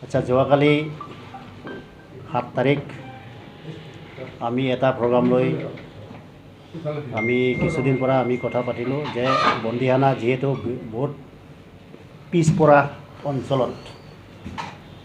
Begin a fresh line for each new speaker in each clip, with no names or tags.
আচ্ছা, যোৱাকালি 7 তাৰিখ আমি এটা প্ৰগ্ৰাম লৈ আমি কিছুদিন পৰা আমি কথা পাতিলোঁ যে বন্দিখানা যিহেতু বহুত পিছপৰা অঞ্চলত,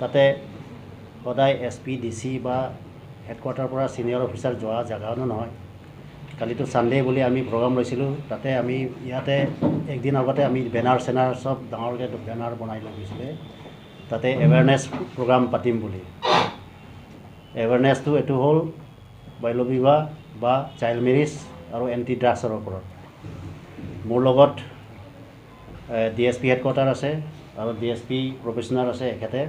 তাতে সদায় SP DC বা হেডকোৱাৰ্টাৰৰ পৰা ছিনিয়ৰ অফিচাৰ যোৱা জেগাও নহয়। কালিতো ছানডে বুলি আমি প্ৰগ্ৰাম লৈছিলোঁ, তাতে আমি ইয়াতে একদিন আগতে আমি বেনাৰ চেনাৰ চব ডাঙৰকৈ বেনাৰ বনাই লৈ গৈছিলে, তাতে এৱাৰনেছ প্ৰগ্ৰাম পাতিম বুলি। এৱাৰনেছটো এইটো হ'ল বাল্য বিবাহ বা চাইল্ড মেৰিজ আৰু এণ্টি ড্ৰাগছৰ ওপৰত। মোৰ লগত DSP হেডকোৱাৰ্টাৰ আছে আৰু DSP প্ৰফেশ্যনেল আছে এখেতে,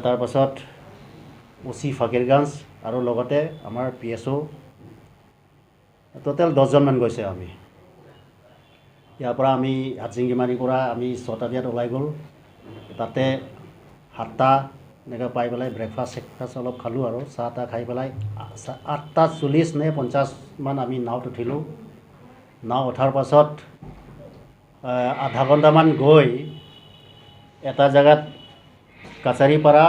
তাৰপাছত OC ফাকিৰগঞ্জ আৰু লগতে আমাৰ PSO, টোটেল 10জনমান গৈছে। আমি ইয়াৰ পৰা আমি হাটজিংগিমাৰীৰ পৰা আমি 6টা বজাত ওলাই গ'ল, তাতে 7টা এনেকৈ পাই পেলাই ব্ৰেকফাষ্ট অলপ খালোঁ আৰু চাহ তাহ খাই পেলাই 8:40 নে 50 মান আমি নাওত উঠিলোঁ। নাও উঠাৰ পাছত আধা ঘণ্টামান গৈ এটা জেগাত কাছাৰীপাৰা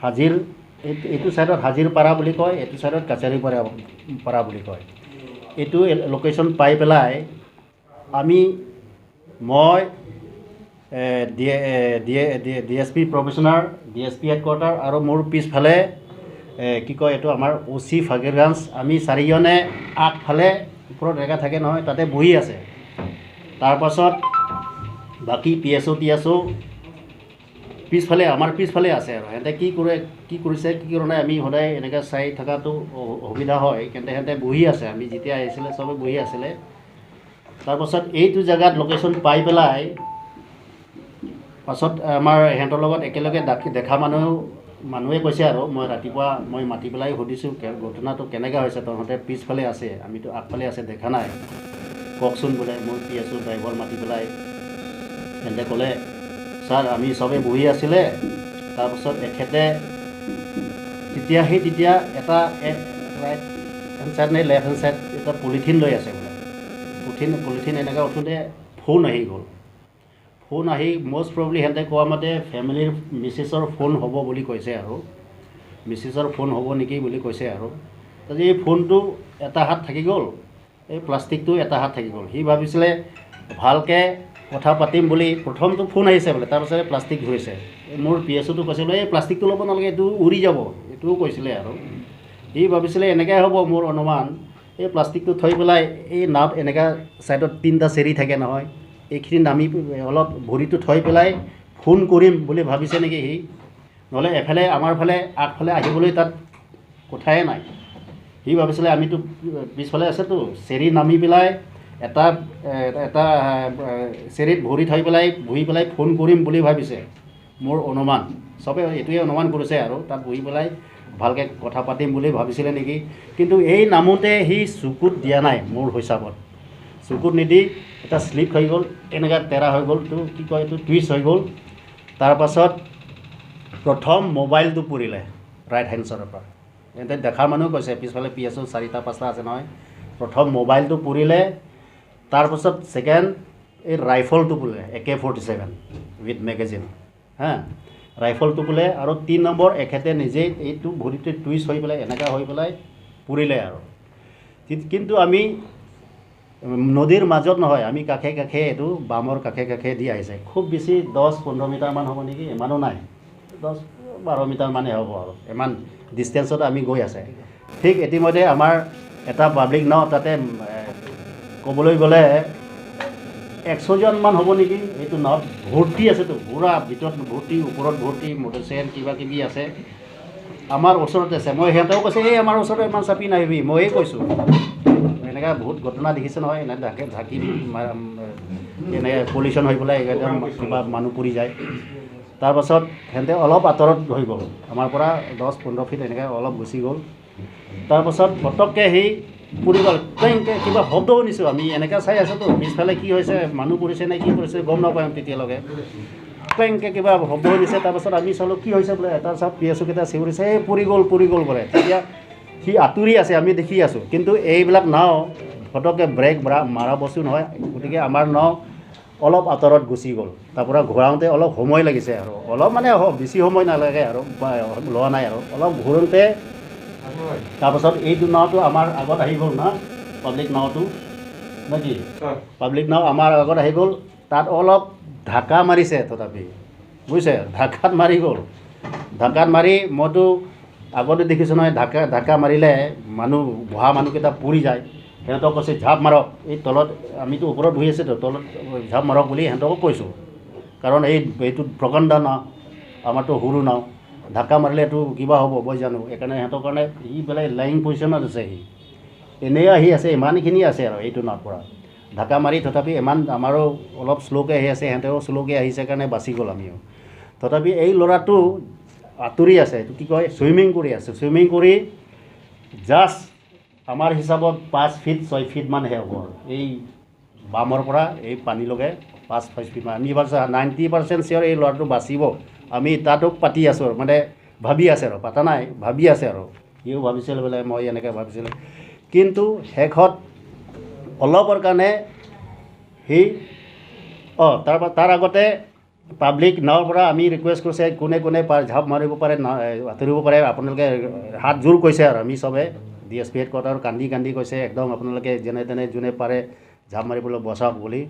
হাজিৰ, এইটো ছাইডত হাজিৰপাৰা বুলি কয়, এইটো ছাইডত কাছাৰীপাৰা বুলি কয়। এইটো লোকেশ্যন পাই পেলাই মই DSP প্ৰফেশ্যনাৰ, DSP হেডকোৱাৰ্টাৰ আৰু মোৰ পিছফালে কি কয় এইটো আমাৰ OC ফাকিৰগঞ্জ, আমি 4জনে আগফালে ওপৰত জেগা থাকে নহয় তাতে বহি আছে। তাৰপাছত বাকী PSO পিছফালে আমাৰ পিছফালে আছে আৰু সিহঁতে কি কৰিছে কি কৰা নাই আমি সদায় এনেকৈ চাই থকাটো অসুবিধা হয়, কিন্তু সিহঁতে বহি আছে। আমি যেতিয়া আহিছিলে চবে বহি আছিলে। তাৰপাছত এইটো জেগাত লোকেশ্যন পাই পেলাই পাছত আমাৰ সিহঁতৰ লগত একেলগে দেখা মানুহে কৈছে আৰু মই মাতি পেলাই সুধিছোঁ ঘটনাটো কেনেকৈ হৈছে, তহঁতে পিছফালে আছে আমিতো আগফালে আছে দেখা নাই, কওকচোন বোলে। মোৰ PSO ড্ৰাইভাৰ মাতি পেলাই সিহঁতে ক'লে, ছাৰ আমি চবেই বহি আছিলে, তাৰপাছত এখেতে তেতিয়া এটা ৰাইট হেণ্ড চাইড নে লেফ্ট হেণ্ড চাইড এটা পলিথিন লৈ আছে বোলে। পলিথিন এনেকৈ উঠোঁতে ফোন আহি গ'ল। ফোন আহি মষ্ট প্ৰবলি সিহঁতে কোৱা মতে ফেমিলিৰ মিছেছৰ ফোন হ'ব বুলি কৈছে আৰু মিছেছৰ ফোন হ'ব নেকি বুলি কৈছে আৰু তাৰপিছত এই ফোনটো এটা হাত থাকি গ'ল, এই প্লাষ্টিকটো এটা হাত থাকি গ'ল। সি ভাবিছিলে ভালকৈ কথা পাতিম বুলি, প্ৰথমটো ফোন আহিছে বোলে, তাৰপাছত প্লাষ্টিক ধৰিছে। মোৰ PSOটো কৈছিলে এই প্লাষ্টিকটো ল'ব নালাগে, এইটো উৰি যাব, এইটোও কৈছিলে আৰু সি ভাবিছিলে এনেকৈ হ'ব। মোৰ অনুমান এই প্লাষ্টিকটো থৈ পেলাই এই নাৱত এনেকৈ ছাইডত 3টা চেৰি থাকে নহয়, এইখিনি নামি অলপ ভৰিটো থৈ পেলাই ফোন কৰিম বুলি ভাবিছে নেকি সি, নহ'লে এফালে আমাৰ ফালে আগফালে আহিবলৈ তাত কথাই নাই। সি ভাবিছিলে আমিতো পিছফালে আছেতো, চেৰি নামি পেলাই এটা চেৰিত ভৰি থৈ পেলাই বহি পেলাই ফোন কৰিম বুলি ভাবিছে। মোৰ অনুমান, চবে এইটোৱে অনুমান কৰিছে আৰু তাত বহি পেলাই ভালকৈ কথা পাতিম বুলি ভাবিছিলে নেকি। কিন্তু এই নামোতে সি চকুত দিয়া নাই, মোৰ হিচাপত চকুত নিদি এটা শ্লিপ হৈ গ'ল, এনেকৈ তেৰা হৈ গ'ল, কি কয় এইটো টুইষ্ট হৈ গ'ল। তাৰপাছত প্ৰথম মোবাইলটো পৰিলে ৰাইট হেণ্ড চাইডৰ পৰা। সিহঁতে দেখাৰ মানুহ কৈছে পিছফালে PSO 4টা 5টা আছে নহয়। প্ৰথম মোবাইলটো পৰিলে, তাৰপাছত ছেকেণ্ড এই ৰাইফলটো পৰিলে AK-47 উইথ মেগাজিন, ৰাইফলটো বোলে। আৰু 3 নম্বৰ এখেতে নিজেই এইটো ভৰিটো টুইষ্ট হৈ পেলাই এনেকুৱা হৈ পেলাই পৰিলে আৰু। কিন্তু আমি নদীৰ মাজত নহয়, আমি কাষে এইটো বামৰ কাষে দি আহিছে। খুব বেছি 10-15 মিটাৰমান হ'ব নেকি, ইমানো নাই, 10-12 মিটাৰমানেই হ'ব আৰু ইমান ডিষ্টেঞ্চত আমি গৈ আছে। ঠিক ইতিমধ্যে আমাৰ এটা পাব্লিক নাও, তাতে ক'বলৈ গ'লে 100জনমান হ'ব নেকি, এইটো নাৱত ভৰ্তি আছেতো, পুৰা ভিতৰত ভৰ্তি, ওপৰত ভৰ্তি, মটৰচাইকেল কিবা কিবি আছে। আমাৰ ওচৰতে আছে। মই সিহঁতেও কৈছে এই আমাৰ ওচৰতে ইমান চাপি নাহিবি, ময়ে কৈছোঁ। এনেকৈ বহুত ঘটনা দেখিছে নহয়, এনেকৈ ঢাকি এনেকৈ পলিউশ্যন হৈ পেলাই একদম কিবা মানুহ পৰি যায়। তাৰপাছত সিহঁতে অলপ আঁতৰত হৈ গ'ল, আমাৰ পৰা 10-15 ফিট এনেকৈ অলপ গুচি গ'ল। তাৰপাছত পটককৈ সি পৰি গ'ল, কেংকৈ কিবা শব্দ শুনিছোঁ। আমি এনেকৈ চাই আছোঁতো, পিছফালে কি হৈছে, মানুহ পৰিছে নে কি কৰিছে গম নাপাওঁ তেতিয়ালৈকে। কেংকৈ কিবা শব্দ শুনিছে। তাৰপাছত আমি চালোঁ কি হৈছে বোলে, এটা চাপ PSO কেইটা চিঞৰিছে এই পৰি গ'ল বোলে। তেতিয়া সি আঁতৰি আছে, আমি দেখি আছোঁ। কিন্তু এইবিলাক নাও ফটককৈ ব্ৰেক মাৰা বস্তু নহয়, গতিকে আমাৰ নাও অলপ আঁতৰত গুচি গ'ল তাৰপৰা ঘূৰাওঁতে অলপ সময় লাগিছে আৰু অলপ মানে বেছি সময় নালাগে আৰু লোৱা নাই আৰু অলপ ঘূৰোঁতে তাৰপাছত এইটো নাওটো আমাৰ আগত আহি গ'ল না পাব্লিক নাওটো নে কি পাব্লিক নাও আমাৰ আগত আহি গ'ল তাত অলপ ঢাকা মাৰিছে তথাপি বুজিছে ঢাকাত মাৰি গ'ল ঢাকাত মাৰি মইতো আগতে দেখিছোঁ নহয় ঢাকা মাৰিলে মানুহ বহা মানুহকেইটা পুৰি যায় সিহঁতক কৈছে ঝাপ মাৰক এই তলত আমিতো ওপৰত বহি আছোঁতো তলত ঝাপ মাৰক বুলি সিহঁতকো কৈছোঁ কাৰণ এইটো প্ৰকাণ্ড নাও আমাৰতো সৰু নাও ঢাকা মাৰিলে এইটো কিবা হ'ব মই জানো সেইকাৰণে সিহঁতৰ কাৰণে সি বেলেগ লাইং পজিশ্যনত আছে সি এনেই আহি আছে ইমানখিনি আছে আৰু এইটো নাৱৰ পৰা ঢাকা মাৰি তথাপি ইমান আমাৰো অলপ শ্ল'কৈ আহি আছে সিহঁতেও শ্ল'কৈ আহিছে কাৰণে বাচি গ'ল আমিও তথাপি এই ল'ৰাটো আঁতৰি আছে এইটো কি কয় চুইমিং কৰি আছে চুইমিং কৰি জাষ্ট আমাৰ হিচাপত 5 ফিট 6 ফিটমানহে হ'ব এই বামৰ পৰা এই পানীলৈকে 5-6 ফিটমান আমি এবাৰ 90% চিয়'ৰ এই ল'ৰাটো বাচিব আমি তাতো পাতি আছোঁ আৰু মানে ভাবি আছে আৰু পাতা নাই ভাবি আছে আৰু সিও ভাবিছিল বোলে মই এনেকৈ ভাবিছিলোঁ কিন্তু শেষত অলপৰ কাৰণে সি তাৰ আগতে পাব্লিক নাওৰ পৰা আমি ৰিকুৱেষ্ট কৰিছে কোনে কোনে ঝাপ মাৰিব পাৰে আঁতৰিব পাৰে আপোনালোকে হাত জোৰ কৈছে আৰু আমি চবে DSP হেডকোৱাৰ্টাৰ কান্দি কান্দি কৈছে একদম আপোনালোকে যেনে তেনে যোনে পাৰে ঝাপ মাৰিবলৈ বচাওক বুলি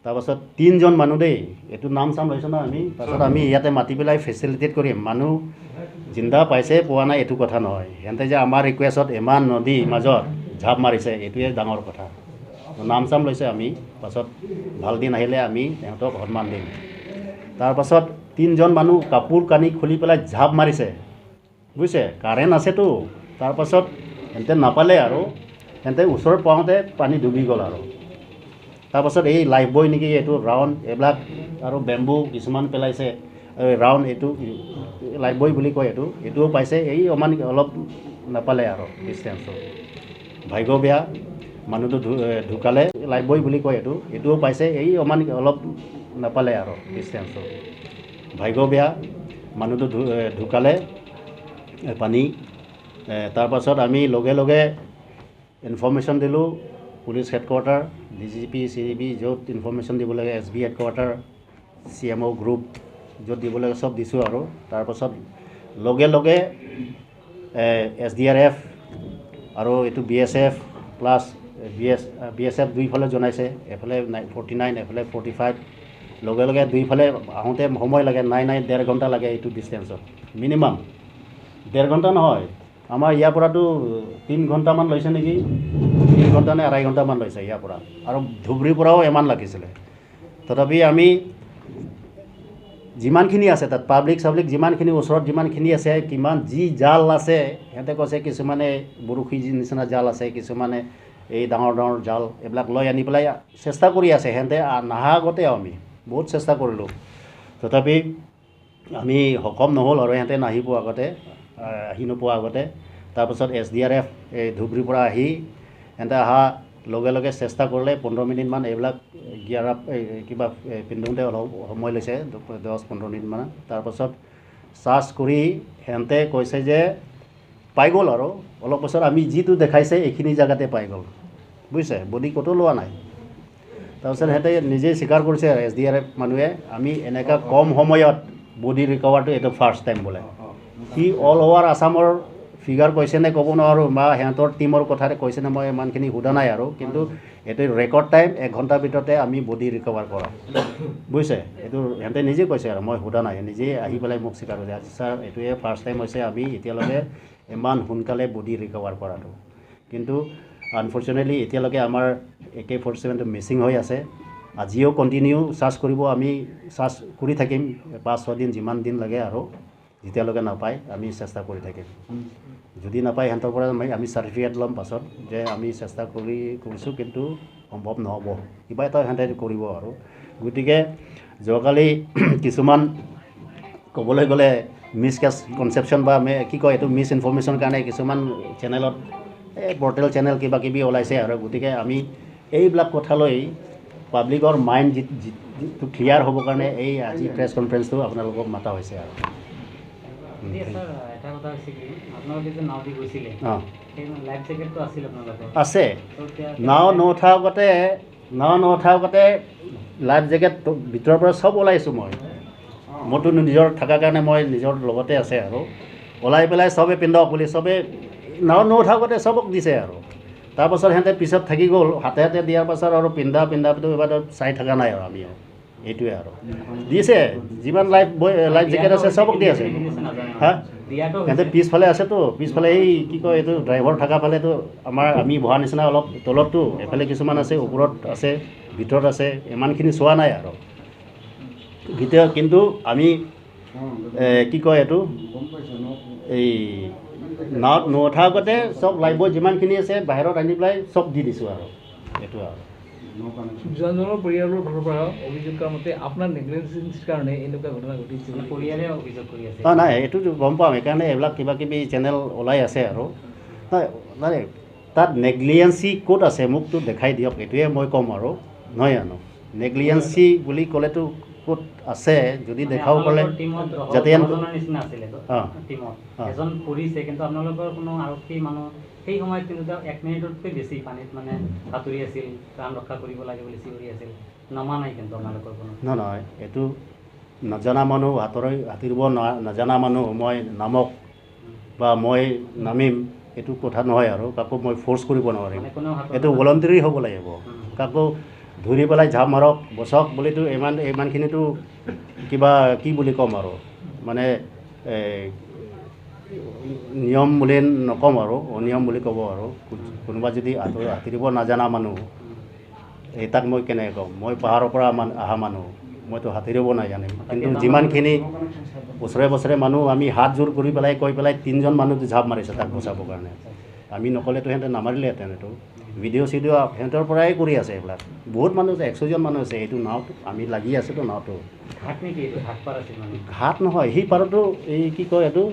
তাৰপাছত 3জন মানুহ দেই এইটো নাম চাম লৈছোঁ ন আমি তাৰপাছত আমি ইয়াতে মাতি পেলাই ফেচিলিটেট কৰিম মানুহ জিন্দা পাইছে পোৱা নাই এইটো কথা নহয় সিহঁতে যে আমাৰ ৰিকুৱেষ্টত ইমান নদী মাজত ঝাপ মাৰিছে এইটোৱে ডাঙৰ কথা নাম চাম লৈছে আমি পাছত ভাল দিন আহিলে আমি সিহঁতক সন্মান দিম তাৰপাছত 3জন মানুহ কাপোৰ কানি খুলি পেলাই ঝাপ মাৰিছে বুজিছে কাৰেণ্ট আছেতো তাৰপাছত সিহঁতে নাপালে আৰু সিহঁতে ওচৰত পাওঁতে পানী ডুবি গ'ল আৰু তাৰপাছত এই লাইফ বয় নেকি এইটো ৰাউণ্ড এইবিলাক আৰু বেম্বু কিছুমান পেলাইছে ৰাউণ্ড এইটো লাইফ বয় বুলি কয় এইটোও পাইছে এই অলপ নাপালে আৰু ডিষ্টেঞ্চটো ভাগ্য বেয়া মানুহটো ঢুকালে লাইফ বয় বুলি কয় এইটোও পাইছে এই অলপ নাপালে আৰু ডিষ্টেঞ্চটো ভাগ্য বেয়া মানুহটো ঢুকালে পানী তাৰপাছত আমি লগে লগে ইনফৰ্মেশ্যন দিলোঁ পুলিচ হেডকোৱাৰ্টাৰ DGP CGP য'ত ইনফৰ্মেশ্যন দিব লাগে SB হেডকোৱাৰ্টাৰ CMO গ্ৰুপ য'ত দিব লাগে চব দিছোঁ আৰু তাৰপাছত লগে লগে SDRF আৰু এইটো BSF প্লাছ BSF দুইফালে জনাইছে এফালে 49 এফালে 45 লগে লগে দুইফালে আহোঁতে সময় লাগে নাই 1.5 ঘণ্টা লাগে এইটো ডিষ্টেঞ্চত মিনিমাম 1.5 ঘণ্টা নহয় আমাৰ ইয়াৰ পৰাতো 3 ঘণ্টামান লৈছে নেকি 3 ঘণ্টা নে 2.5 ঘণ্টামান লৈছে ইয়াৰ পৰা আৰু ধুবুৰীৰ পৰাও ইমান লাগিছিলে তথাপি আমি যিমানখিনি আছে তাত পাব্লিক যিমানখিনি ওচৰত যিমানখিনি আছে কিমান যি জাল আছে সিহঁতে কৈছে কিছুমানে বৰশী নিচিনা জাল আছে কিছুমানে এই ডাঙৰ ডাঙৰ জাল এইবিলাক লৈ আনি পেলাই চেষ্টা কৰি আছে সিহঁতে নাহা আগতে আমি বহুত চেষ্টা কৰিলোঁ তথাপি আমি সক্ষম নহ'ল আৰু সিহঁতে নাহিব আগতে আহি নোপোৱা আগতে তাৰপাছত SDRF এই ধুবুৰীৰ পৰা আহি সিহঁতে অহা লগে লগে চেষ্টা কৰিলে 15 মিনিটমান এইবিলাক গিয়াৰ আপ কিবা পিন্ধোতে অলপ সময় লৈছে 10-15 মিনিটমান তাৰপাছত চাৰ্চ কৰি সিহঁতে কৈছে যে পাই গ'ল আৰু অলপ পাছত আমি যিটো দেখাইছে এইখিনি জেগাতে পাই গ'ল বুজিছে বডি ক'তো লোৱা নাই তাৰপিছত সিহঁতে নিজেই স্বীকাৰ কৰিছে SDRF মানুহে আমি এনেকুৱা কম সময়ত বডি ৰিকভাৰটো এইটো ফাৰ্ষ্ট টাইম বোলে সি অল অভাৰ আছামৰ ফিগাৰ কৈছে নে ক'ব নোৱাৰোঁ বা সিহঁতৰ টীমৰ কথাৰে কৈছে নে মই ইমানখিনি সোধা নাই আৰু কিন্তু এইটো ৰেকৰ্ড টাইম 1 ঘণ্টাৰ ভিতৰতে আমি বডি ৰিকভাৰ কৰা বুজিছে এইটো সিহঁতে নিজে কৈছে আৰু মই সোধা নাই নিজেই আহি পেলাই মোক স্বীকাৰ কৰিছে আজি ছাৰ এইটোৱে ফাৰ্ষ্ট টাইম হৈছে আমি এতিয়ালৈকে ইমান সোনকালে বডি ৰিকভাৰ কৰাটো কিন্তু আনফৰ্চুনেটলি এতিয়ালৈকে আমাৰ AK-47টো মিচিং হৈ আছে আজিও কণ্টিনিউ চাৰ্চ কৰিব আমি চাৰ্চ কৰি থাকিম 5-6 দিন যিমান দিন লাগে আৰু যেতিয়ালৈকে নাপায় আমি চেষ্টা কৰি থাকিম যদি নাপায় সিহঁতৰ পৰা আমি চাৰ্টিফিকেট ল'ম পাছত যে আমি চেষ্টা কৰিছোঁ কিন্তু সম্ভৱ নহ'ব কিবা এটা সিহঁতে কৰিব আৰু গতিকে যোৱাকালি কিছুমান ক'বলৈ গ'লে মিছকনচেপশ্যন বা কি কয় এইটো মিছ ইনফৰ্মেশ্যনৰ কাৰণে কিছুমান চেনেলত পৰ্টেল চেনেল কিবা কিবি ওলাইছে আৰু গতিকে আমি এইবিলাক কথালৈ পাব্লিকৰ মাইণ্ড যিটো ক্লিয়াৰ হ'বৰ কাৰণে এই আজি প্ৰেছ কনফাৰেঞ্চটো আপোনালোকক মাতা হৈছে আৰু আছে নাও নুঠাৰ আগতে নুঠা আগতে লাইফ জেকেট ভিতৰৰ পৰা চব ওলাইছোঁ মই মোৰতো নিজৰ থকাৰ কাৰণে মই নিজৰ লগতে আছে আৰু ওলাই পেলাই চবে পিন্ধক বুলি চবে নুঠা আগতে চবক দিছে আৰু তাৰপাছত সিহঁতে পিছত থাকি গ'ল হাতে দিয়াৰ পাছত আৰু পিন্ধাটো এবাৰ চাই থকা নাই আৰু আমি এইটোৱে আৰু দিছে যিমান লাইফ জেকেট আছে চবক দি আছে হা সিহঁতে পিছফালে আছেতো পিছফালে এই কি কয় এইটো ড্ৰাইভাৰ থকা ফালেতো আমি বহা নিচিনা অলপ তলততো এফালে কিছুমান আছে ওপৰত আছে ভিতৰত আছে ইমানখিনি চোৱা নাই আৰু কিন্তু আমি কি কয় এইটো এই নাৱত নুঠাৰ আগতে চব লাইফ বয় যিমানখিনি আছে বাহিৰত আনি পেলাই চব দি দিছোঁ আৰু এইটো আৰু
জনৰ পৰিয়ালৰ ফালৰ পৰা অভিযোগ কৰা মতে আপোনাৰ নেগলিজেন্সিৰ কাৰণে এনেকুৱা ঘটনা ঘটিছে পৰিয়ালে অভিযোগ কৰি আছে
নাই এইটো গম পাওঁ সেইকাৰণে এইবিলাক কিবাকিবি চেনেল ওলাই আছে আৰু নাই তাত নেগলিজেন্সি ক'ত আছে মোকতো দেখাই দিয়ক এইটোৱে মই ক'ম আৰু নহয় জানো নেগলিজেন্সি বুলি ক'লেতো ক'ত আছে যদি দেখাব ক'লে যাতে
এজন পৰিছে কিন্তু আপোনালোকৰ কোনো আৰক্ষী মানুহ সেই সময়ত কিন্তু 1 মিনিটতকৈ বেছি পানীত মানে সাঁতুৰি আছিল প্ৰাণ ৰক্ষা কৰিব লাগে বুলি চিঞৰি আছিল নমা নাই কিন্তু আপোনালোকৰ কোনো
নহয় এইটো নজনা মানুহ সাঁতুৰিব নজনা মানুহ মই নামক বা মই নামিম এইটো কথা নহয় আৰু কাকো মই ফ'ৰ্চ কৰিব নোৱাৰিম এইটো ভলণ্টাৰী হ'ব লাগিব কাকো ধৰি পেলাই ঝাপ মাৰক বচক বুলিতো ইমানখিনিতো কিবা কি বুলি ক'ম আৰু মানে নিয়ম বুলি নক'ম আৰু অনিয়ম বুলি ক'ব আৰু কোনোবা যদি সাঁতুৰিব নাজানা মানুহ তাক মই কেনেকৈ ক'ম মই পাহাৰৰ পৰা অহা মানুহ মইতো সাঁতুৰিব নাজানিম কিন্তু যিমানখিনি বছৰে মানুহ আমি হাত জোৰ কৰি পেলাই কৈ পেলাই 3জন মানুহটো ঝাপ মাৰিছে তাক বচাবৰ কাৰণে আমি নক'লেতো সিহঁতে নামাৰিলেহেঁতেন এইটো ভিডিঅ' সিহঁতৰ পৰাই কৰি আছে এইবিলাক বহুত মানুহ আছে 100জন মানুহ আছে এইটো নাওটো আমি লাগি আছোতো নাওটো ঘাট নহয় সেই পাৰতো এই কি কয় এইটো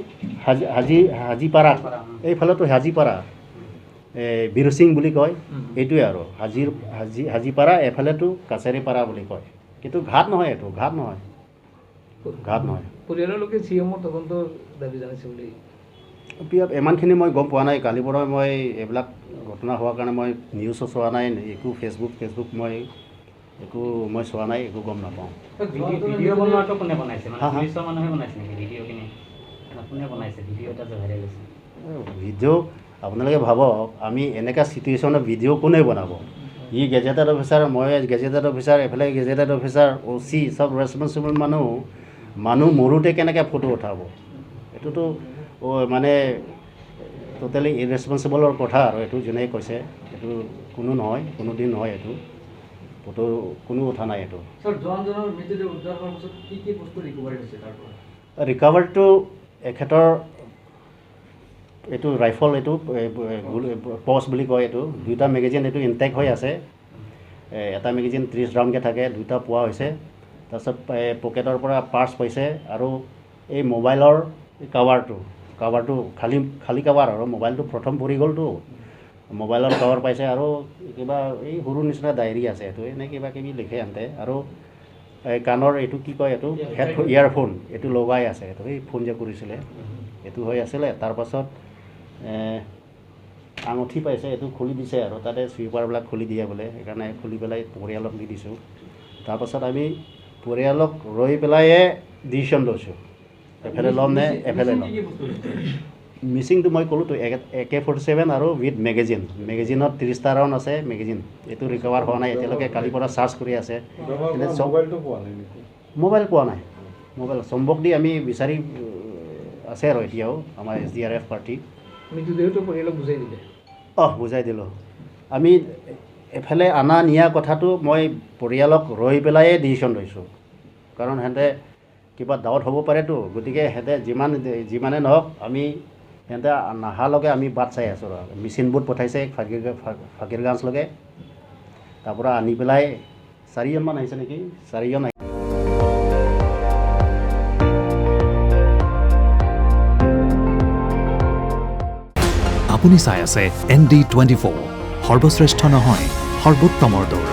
হাজিপাৰা এইফালেতো হাজিপাৰা বিৰচিং বুলি কয় এইটোৱে আৰু হাজিপাৰা এফালেতো কাছাৰীপাৰা বুলি কয় কিন্তু ঘাট নহয় এইটো ঘাট নহয়
পৰিয়ালৰ লোকে চিএমৰ তদন্তৰ দাবী জনাইছে বুলি
ইমানখিনি মই গম পোৱা নাই কালিৰ পৰা মই এইবিলাক ঘটনা হোৱাৰ কাৰণে মই নিউজো চোৱা নাই একো ফেচবুক মই চোৱা নাই একো গম নাপাওঁ
ভিডিঅ' বনোৱাটো কোনে বনাইছে মানে পুলিচৰ মানুহে বনাইছে নেকি ভিডিঅ'খিনি কোনে বনাইছে ভিডিঅ' এটা যে ভাইৰেল হৈছে
ভিডিঅ' আপোনালোকে ভাবক আমি এনেকুৱা চিটুৱেশ্যনত ভিডিঅ' কোনে বনাব ই গেজেটেড অফিচাৰ মই গেজেটেড অফিচাৰ এফালে গেজেটেড অফিচাৰ OC চব ৰেচপনচিবল মানুহ মৰোঁতে কেনেকৈ ফটো উঠাব এইটোতো মানে টোটেলি ইৰেচপনচিবলৰ কথা আৰু এইটো যোনে কৈছে এইটো কোনোদিন নহয় এইটো ফটো কোনো উঠা নাই এইটো ৰিকভাৰীটো এখেতৰ এইটো ৰাইফল এইটো পচ বুলি কয় এইটো 2টা মেগাজিন এইটো ইনটেক হৈ আছে এটা মেগাজিন 30 ৰাউণ্ডকৈ থাকে 2টা পোৱা হৈছে তাৰপিছত পকেটৰ পৰা পাৰ্চ পাইছে আৰু এই মোবাইলৰ কাভাৰটো খালী কাভাৰ আৰু মোবাইলটো প্ৰথম পৰি গ'লতো মোবাইলৰ কাভাৰ পাইছে আৰু কিবা এই সৰু নিচিনা ডায়েৰী আছে এইটো এনে কিবাকিবি লিখে আনতে আৰু কাণৰ এইটো কি কয় এইটো ইয়াৰফোন এইটো লগাই আছে এইটো এই ফোন যে কৰিছিলে এইটো হৈ আছিলে তাৰপাছত আঙুঠি পাইছে এইটো খুলি দিছে আৰু তাতে চুইপাৰবিলাক খুলি দিয়ে বোলে সেইকাৰণে খুলি পেলাই পৰিয়ালক দি দিছোঁ তাৰপাছত আমি পৰিয়ালক ৰৈ পেলাইয়ে ডিচিশ্যন লৈছোঁ এফালে ল'ম নে এফালে ল'ম মিচিংটো মই ক'লোঁতো AK-47 আৰু উইথ মেগাজিনত 30টা ৰাউণ্ড আছে মেগাজিন এইটো ৰিকভাৰ হোৱা নাই এতিয়ালৈকে কালিৰ পৰা চাৰ্চ কৰি আছে মোবাইল পোৱা নাই মোবাইল চম্বক দি আমি বিচাৰি আছে আৰু এতিয়াও আমাৰ SDRF পাৰ্টি বুজাই দিলোঁ আমি এফালে অনা নিয়া কথাটো মই পৰিয়ালক ৰৈ পেলাইয়ে ডিচিশ্যন লৈছোঁ কাৰণ সিহঁতে কিবা ডাউট হ'ব পাৰেতো গতিকে সিহঁতে যিমানে নহওক আমি সিহঁতে নাহালৈকে আমি বাট চাই আছোঁ আৰু মেচিন বোট পঠাইছে ফাকিৰগঞ্জলৈকে তাৰপৰা আনি পেলাই 4জনমান আহিছে নেকি 4জন
আপুনি চাই আছে ND24 সৰ্বশ্ৰেষ্ঠ নহয় সৰ্বোত্তমৰ দৌৰ